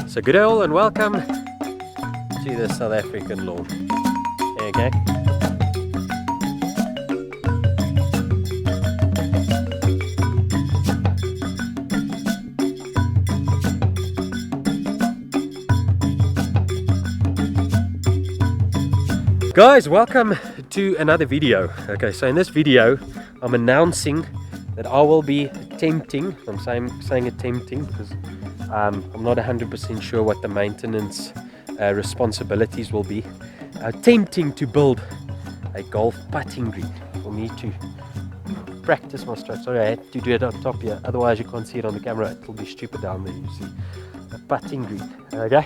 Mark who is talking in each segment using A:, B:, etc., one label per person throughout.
A: So good all and welcome to the South African lawn. Okay. Guys, welcome to another video. Okay, so in this video I'm announcing that I will be attempting, I'm saying attempting because I'm not 100% sure what the maintenance responsibilities will be, attempting to build a golf putting green for me to practice my strokes. Sorry, I had to do it on top here, otherwise you can't see it on the camera. It will be stupid down there. You see a putting green. Okay,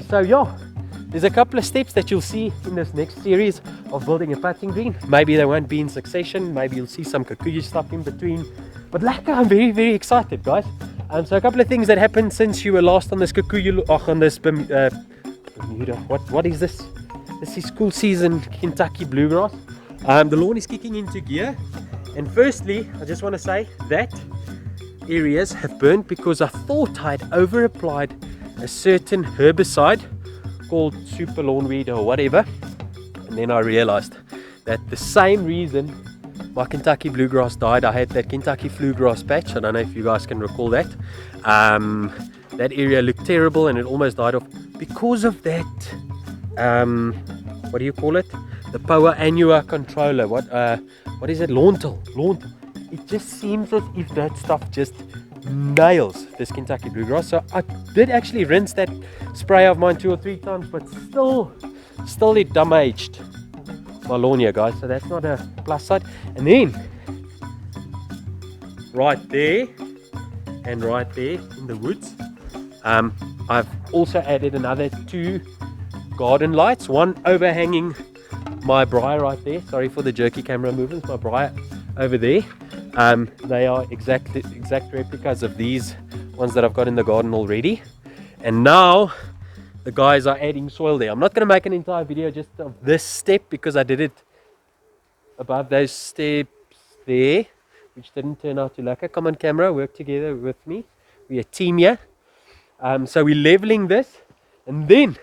A: so yeah, there's a couple of steps that you'll see in this next series of building a putting green. Maybe they won't be in succession, maybe you'll see some kikuyu stuff in between, but lekker, I'm very excited, guys. So a couple of things that happened since you were last on this kikuyu, on this Bermuda, what is this? This is cool season Kentucky bluegrass. The lawn is kicking into gear, and firstly I just want to say that areas have burnt because I thought I'd over applied a certain herbicide called super lawnweed or whatever, and then I realized that the same reason my Kentucky bluegrass died, I had that Kentucky bluegrass patch. I don't know if you guys can recall that. That area looked terrible and it almost died off because of that what do you call it, the Power Annua controller, what is it, lawn till. It just seems as if that stuff just nails this Kentucky bluegrass. So I did actually rinse that spray of mine 2 or 3 times, but still it damaged my lawn here, guys, so that's not a plus side. And then right there and right there in the woods, I've also added another 2 garden lights, one overhanging my briar right there. Sorry for the jerky camera movements. My briar over there, they are exact replicas of these ones that I've got in the garden already. And now the guys are adding soil there. I'm not going to make an entire video just of this step because I did it above those steps there, which didn't turn out to lekker. Come on camera, work together with me. We're a team here. So we're leveling this and then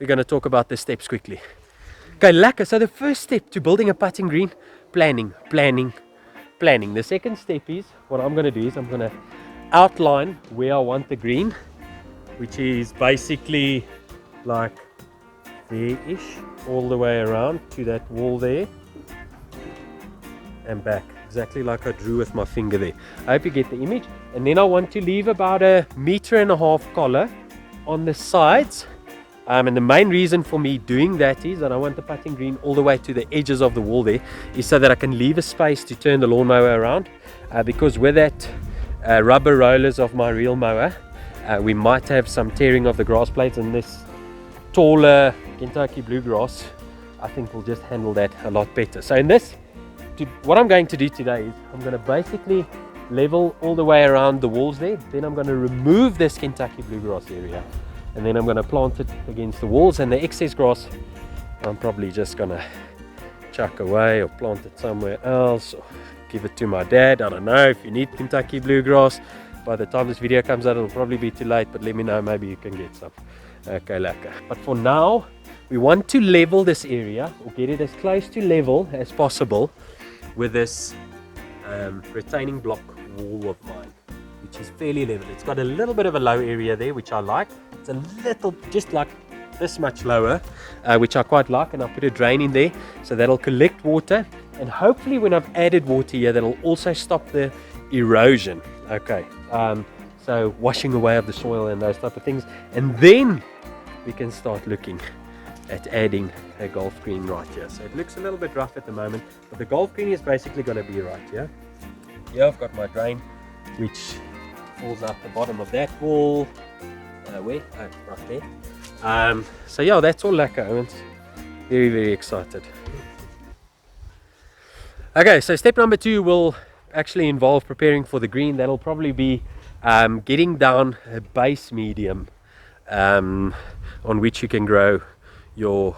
A: we're going to talk about the steps quickly. Okay, lekker. So the first step to building a putting green, planning. The second step is, what I'm going to do is I'm going to outline where I want the green, which is basically like there-ish, all the way around to that wall there and back, exactly like I drew with my finger there. I hope you get the image. And then I want to leave about 1.5 meter collar on the sides, and the main reason for me doing that is that I want the putting green all the way to the edges of the wall there, is so that I can leave a space to turn the lawnmower around, because with that rubber rollers of my reel mower, we might have some tearing of the grass plates, and this taller Kentucky bluegrass I think will just handle that a lot better. So in this, what I'm going to do today is I'm going to basically level all the way around the walls there. Then I'm going to remove this Kentucky bluegrass area, and then I'm going to plant it against the walls, and the excess grass I'm probably just going to chuck away or plant it somewhere else or give it to my dad. I don't know if you need Kentucky bluegrass. By the time this video comes out, it'll probably be too late, but let me know, maybe you can get some. Okay, lekker. But for now, we want to level this area, or get it as close to level as possible with this retaining block wall of mine, which is fairly level. It's got a little bit of a low area there, which I like. It's a little, just like this much lower, which I quite like, and I'll put a drain in there, so that'll collect water, and hopefully when I've added water here, that'll also stop the erosion. Okay, so washing away of the soil and those type of things, and then we can start looking at adding a golf green right here. So it looks a little bit rough at the moment, but the golf green is basically going to be right here. Here I've got my drain, which falls out the bottom of that wall. Where? Oh, right there. So yeah, that's all lekker, Owens. Very excited. Okay, so step number 2 will actually involve preparing for the green. That'll probably be getting down a base medium on which you can grow your,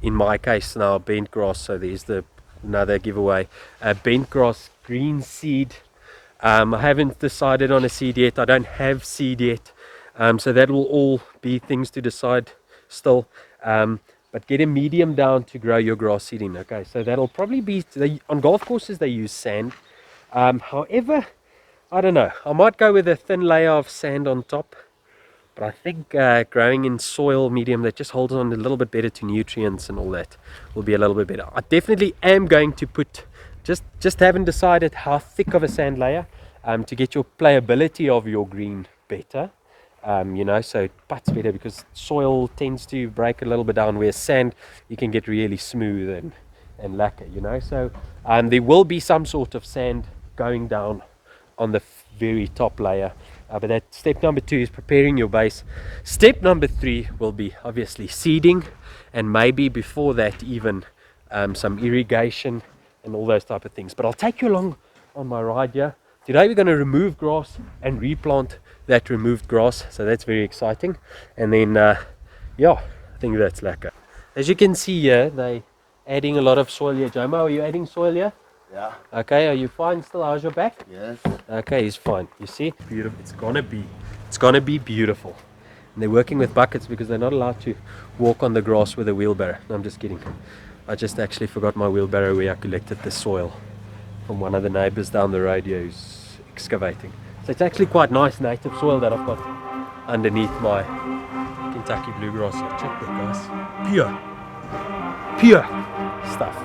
A: in my case now, bent grass. So there's another giveaway, bent grass green seed. I haven't decided on a seed yet. I don't have seed yet. So that will all be things to decide still. But get a medium down to grow your grass seed in. Okay, so that'll probably be on golf courses they use sand. However, I don't know, I might go with a thin layer of sand on top. But I think growing in soil medium that just holds on a little bit better to nutrients and all that will be a little bit better. I definitely am going to put, just haven't decided how thick of a sand layer to get your playability of your green better. You know, so it puts better because soil tends to break a little bit down, where sand you can get really smooth and lacquer, you know. So there will be some sort of sand going down on the very top layer. But that step number 2 is preparing your base. Step number 3 will be obviously seeding, and maybe before that even some irrigation and all those type of things. But I'll take you along on my ride here. Today we're going to remove grass and replant that removed grass, so that's very exciting. And then yeah, I think that's lekker. As you can see here, they adding a lot of soil here. Jomo, are you adding soil here?
B: Yeah.
A: Okay, are you fine still? How's your back?
B: Yes.
A: Okay, he's fine. You see? Beautiful. It's gonna be beautiful. And they're working with buckets because they're not allowed to walk on the grass with a wheelbarrow. No, I'm just kidding. I just actually forgot my wheelbarrow where I collected the soil from one of the neighbors down the road here who's excavating. So it's actually quite nice native soil that I've got underneath my Kentucky bluegrass here. Check that, guys. Pure stuff.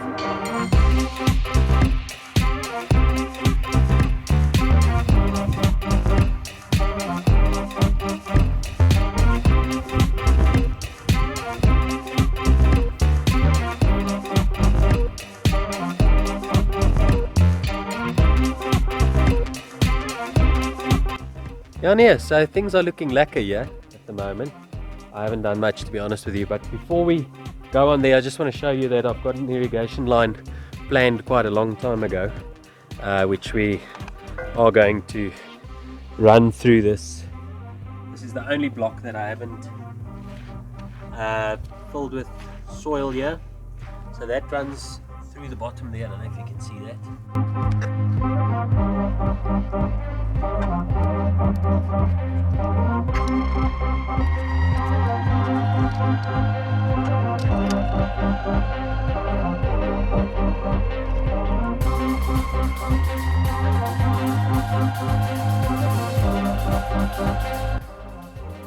A: Down here, so things are looking lacquer here at the moment. I haven't done much, to be honest with you, but before we go on there, I just want to show you that I've got an irrigation line planned quite a long time ago, which we are going to run through this. This is the only block that I haven't filled with soil here, so that runs through the bottom there. I don't know if you can see that.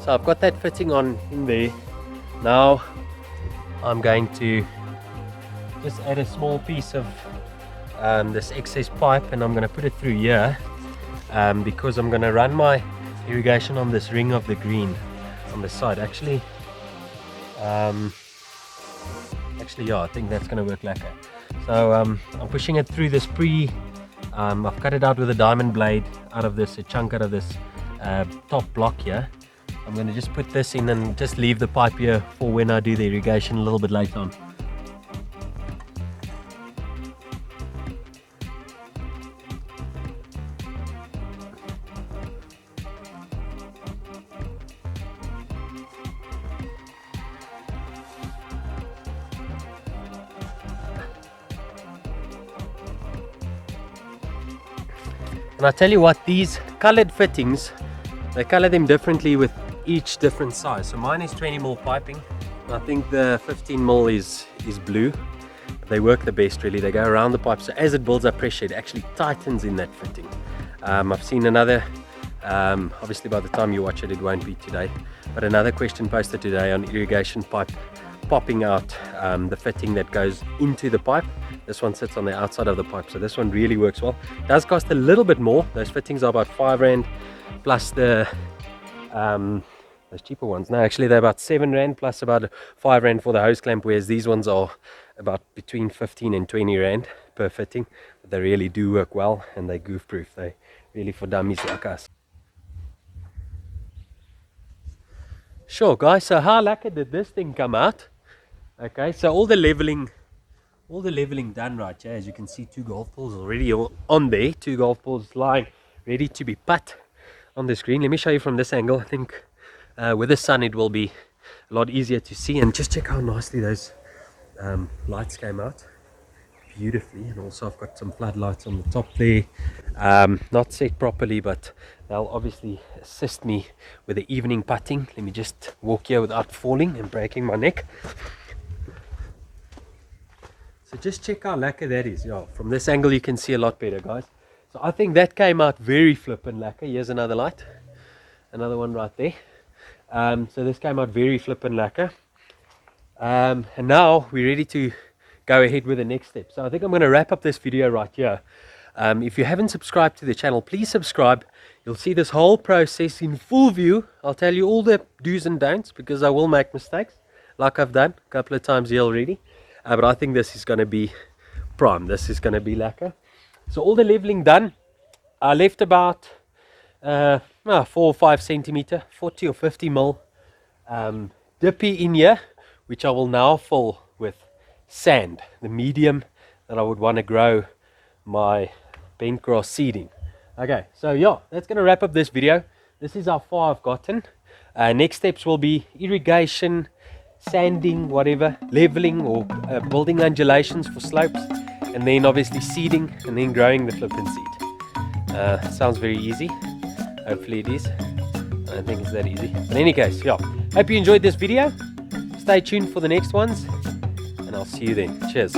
A: So I've got that fitting on in there. Now I'm going to just add a small piece of this excess pipe, and I'm going to put it through here because I'm going to run my irrigation on this ring of the green on the side. Actually yeah, I think that's going to work like that. So I'm pushing it through this I've cut it out with a diamond blade out of this, a chunk out of this top block here. I'm going to just put this in and just leave the pipe here for when I do the irrigation a little bit later on. And I tell you what, these colored fittings, they color them differently with each different size. So mine is 20mm piping. I think the 15mm is blue. They work the best really. They go around the pipe, so as it builds up pressure, it actually tightens in that fitting. I've seen another, obviously by the time you watch it, it won't be today, but another question posted today on irrigation pipe popping out the fitting that goes into the pipe. This one sits on the outside of the pipe, so this one really works well. It does cost a little bit more. Those fittings are about 5 Rand plus the those cheaper ones. No, actually they're about 7 Rand plus about 5 Rand for the hose clamp, whereas these ones are about between 15 and 20 Rand per fitting. But they really do work well, and they're goof proof. They really for dummies like us. Sure guys, so how lacquer did this thing come out? Okay, so all the leveling done right here. As you can see, 2 golf balls already on there, 2 golf balls lying ready to be put on the screen. Let me show you from this angle. I think with the sun it will be a lot easier to see, and just check how nicely those lights came out. beautifully. And also I've got some floodlights on the top there, not set properly, but they'll obviously assist me with the evening putting. Let me just walk here without falling and breaking my neck. So just check how lacquer that is. Yeah, from this angle you can see a lot better, guys. So I think that came out very flippin' lacquer. Here's another light, another one right there. So this came out very flippin' lacquer. And now we're ready to go ahead with the next step. So I think I'm going to wrap up this video right here. If you haven't subscribed to the channel, please subscribe. You'll see this whole process in full view. I'll tell you all the do's and don'ts, because I will make mistakes, like I've done a couple of times here already. But I think this is going to be prime. This is going to be lacquer. So all the leveling done. I left about 4 or 5 centimeter, 40 or 50 mil dippy in here, which I will now fill with sand, the medium that I would want to grow my bent grass seed in. Okay, so yeah, that's going to wrap up this video. This is how far I've gotten. Next steps will be irrigation, sanding, whatever, leveling, or building undulations for slopes, and then obviously seeding, and then growing the flippin' seed. Sounds very easy. Hopefully it is. I don't think it's that easy. But in any case, yeah, hope you enjoyed this video. Stay tuned for the next ones, and I'll see you then. Cheers.